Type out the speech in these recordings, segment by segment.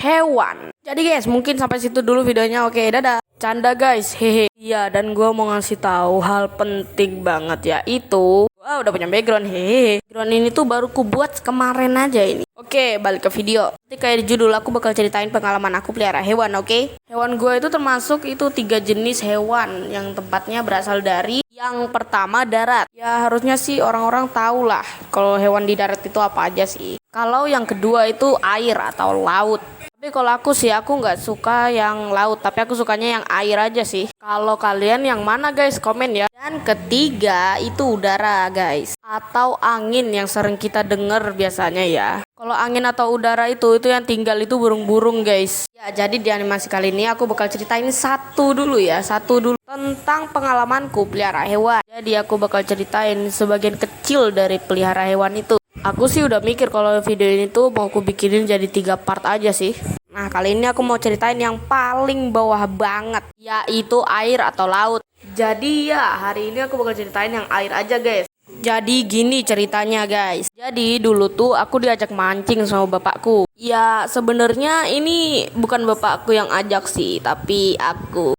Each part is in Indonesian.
hewan. Jadi guys, mungkin sampai situ dulu videonya. Oke, dadah. Canda guys, hehe. Iya, dan gue mau ngasih tahu hal penting banget ya, itu gua udah punya background, hehe. Background ini tuh baru ku buat kemarin aja ini. Oke, balik ke video. Nanti kayak di judul aku bakal ceritain pengalaman aku pelihara hewan, oke? Hewan gue itu termasuk itu 3 jenis hewan yang tempatnya berasal dari yang pertama darat. Ya harusnya sih orang-orang tahu lah kalau hewan di darat itu apa aja sih. Kalau yang kedua itu air atau laut. Tapi kalau aku sih aku nggak suka yang laut, tapi aku sukanya yang air aja sih. Kalau kalian yang mana guys, komen ya. Dan ketiga itu udara guys, atau angin yang sering kita dengar biasanya ya. Kalau angin atau udara itu yang tinggal itu burung-burung guys. Ya jadi di animasi kali ini aku bakal ceritain satu dulu tentang pengalamanku pelihara hewan. Jadi aku bakal ceritain sebagian kecil dari pelihara hewan itu. Aku sih udah mikir kalau video ini tuh mau aku bikinin jadi 3 part aja sih. Nah kali ini aku mau ceritain yang paling bawah banget, yaitu air atau laut. Jadi ya hari ini aku bakal ceritain yang air aja guys. Jadi gini ceritanya guys. Jadi dulu tuh aku diajak mancing sama bapakku. Ya sebenarnya ini bukan bapakku yang ajak sih, tapi aku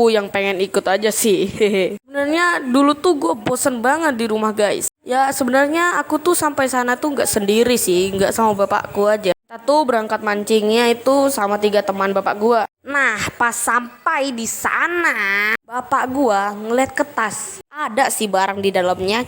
yang pengen ikut aja sih. Sebenarnya dulu tuh gue bosen banget di rumah guys. Ya sebenarnya aku tuh sampai sana tuh nggak sendiri sih, nggak sama bapakku aja. Kita tuh berangkat mancingnya itu sama 3 teman bapak gua. Nah pas sampai di sana, bapak gua ngeliat ke tas. Ada sih barang di dalamnya,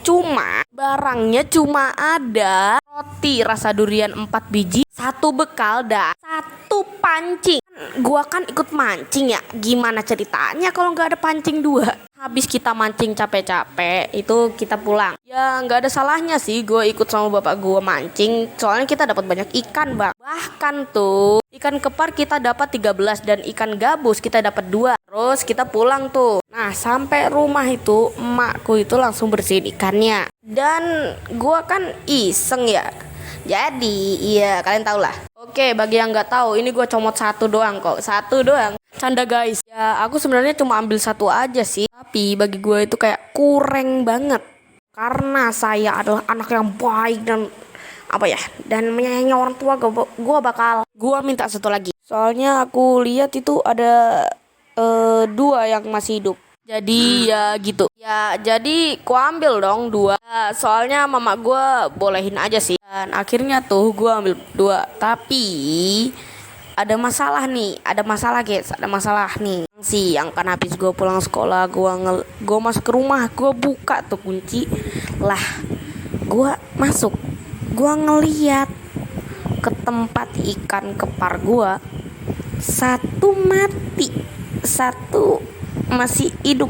barangnya cuma ada roti rasa durian 4 biji, 1 bekal dan 1 pancing. Gua kan ikut mancing ya, gimana ceritanya kalau nggak ada pancing 2? Habis kita mancing capek-capek, itu kita pulang. Ya nggak ada salahnya sih gue ikut sama bapak gue mancing, soalnya kita dapat banyak ikan bang. Bahkan tuh ikan kepar kita dapat 13 dan ikan gabus kita dapat 2. Terus kita pulang tuh. Nah sampai rumah itu emakku itu langsung bersihin ikannya. Dan gue kan iseng ya. Jadi iya kalian tau lah. Oke, bagi yang nggak tahu, ini gue comot 1 doang kok, 1 doang. Canda guys. Ya aku sebenarnya cuma ambil 1 aja sih. Tapi bagi gue itu kayak kurang banget. Karena saya adalah anak yang baik dan dan menyayangi orang tua, gue minta 1 lagi. Soalnya aku lihat itu ada 2 yang masih hidup. Jadi ya gitu. Ya jadi ku ambil dong 2. Ya, soalnya mama gue bolehin aja sih. Dan akhirnya tuh gue ambil 2. Tapi ada masalah nih. Siang kan habis gue pulang sekolah, gue masuk ke rumah, gue buka tuh kunci. Lah, gue masuk. Gue ngeliat ke tempat ikan kepar gue, 1 mati, 1 masih hidup.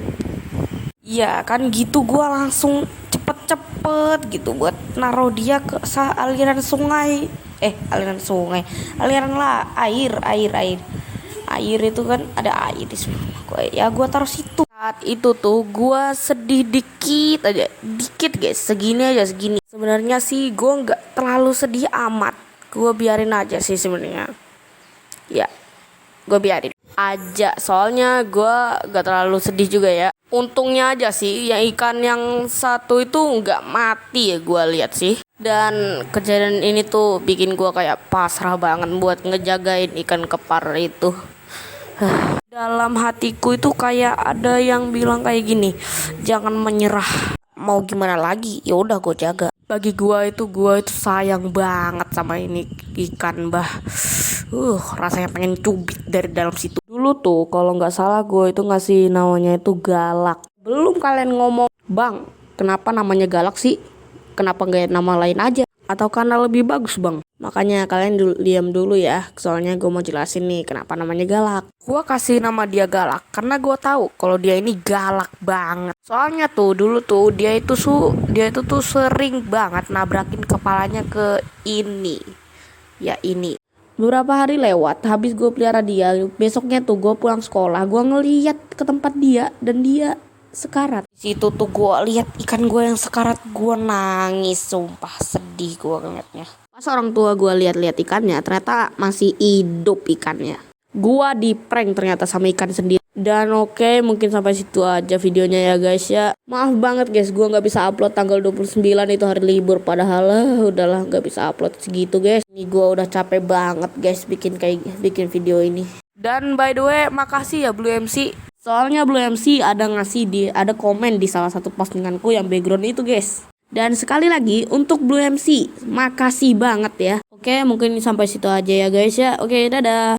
Ya kan gitu, gue langsung cepet-cepet gitu buat naruh dia ke aliran sungai. Aliran lah, air itu kan ada air di sebelah rumah gue. Ya gue taruh situ. Saat itu tuh gue sedih dikit guys, segini. Sebenarnya sih gue nggak terlalu sedih amat. Gue biarin aja sih sebenarnya. Ya, gue biarin aja. Soalnya gue nggak terlalu sedih juga ya. Untungnya aja sih yang ikan yang 1 itu nggak mati ya gue lihat sih. Dan kejadian ini tuh bikin gue kayak pasrah banget buat ngejagain ikan kepar itu. Dalam hatiku itu kayak ada yang bilang kayak gini, jangan menyerah. Mau gimana lagi? Ya udah gue jaga. Bagi gue itu sayang banget sama ini ikan bah. Rasanya pengen cubit dari dalam situ. Dulu tuh kalau nggak salah gue itu ngasih namanya itu galak. Belum kalian ngomong, bang, kenapa namanya galak sih? Kenapa nggak nama lain aja? Atau karena lebih bagus bang? Makanya kalian diam dulu ya. Soalnya gue mau jelasin nih kenapa namanya galak. Gue kasih nama dia galak karena gue tahu kalau dia ini galak banget. Soalnya tuh dulu tuh dia itu tuh sering banget nabrakin kepalanya ke ini. Ya ini. Beberapa hari lewat, habis gue pelihara dia, besoknya tuh gue pulang sekolah, gue ngeliat ke tempat dia dan dia sekarat. Di situ tuh gue lihat ikan gue yang sekarat, gue nangis, sumpah sedih gue ngeliatnya. Pas orang tua gue lihat ikannya, ternyata masih hidup ikannya. Gue di prank ternyata sama ikan sendiri. Dan oke, mungkin sampai situ aja videonya ya guys ya. Maaf banget guys, gua nggak bisa upload tanggal 29 itu hari libur. Padahal udahlah nggak bisa upload segitu guys. Ini gua udah capek banget guys bikin video ini. Dan by the way, makasih ya Blue MC. Soalnya Blue MC ada komen di salah satu postinganku yang background itu guys. Dan sekali lagi untuk Blue MC, makasih banget ya. Oke, mungkin sampai situ aja ya guys ya. Oke, dadah.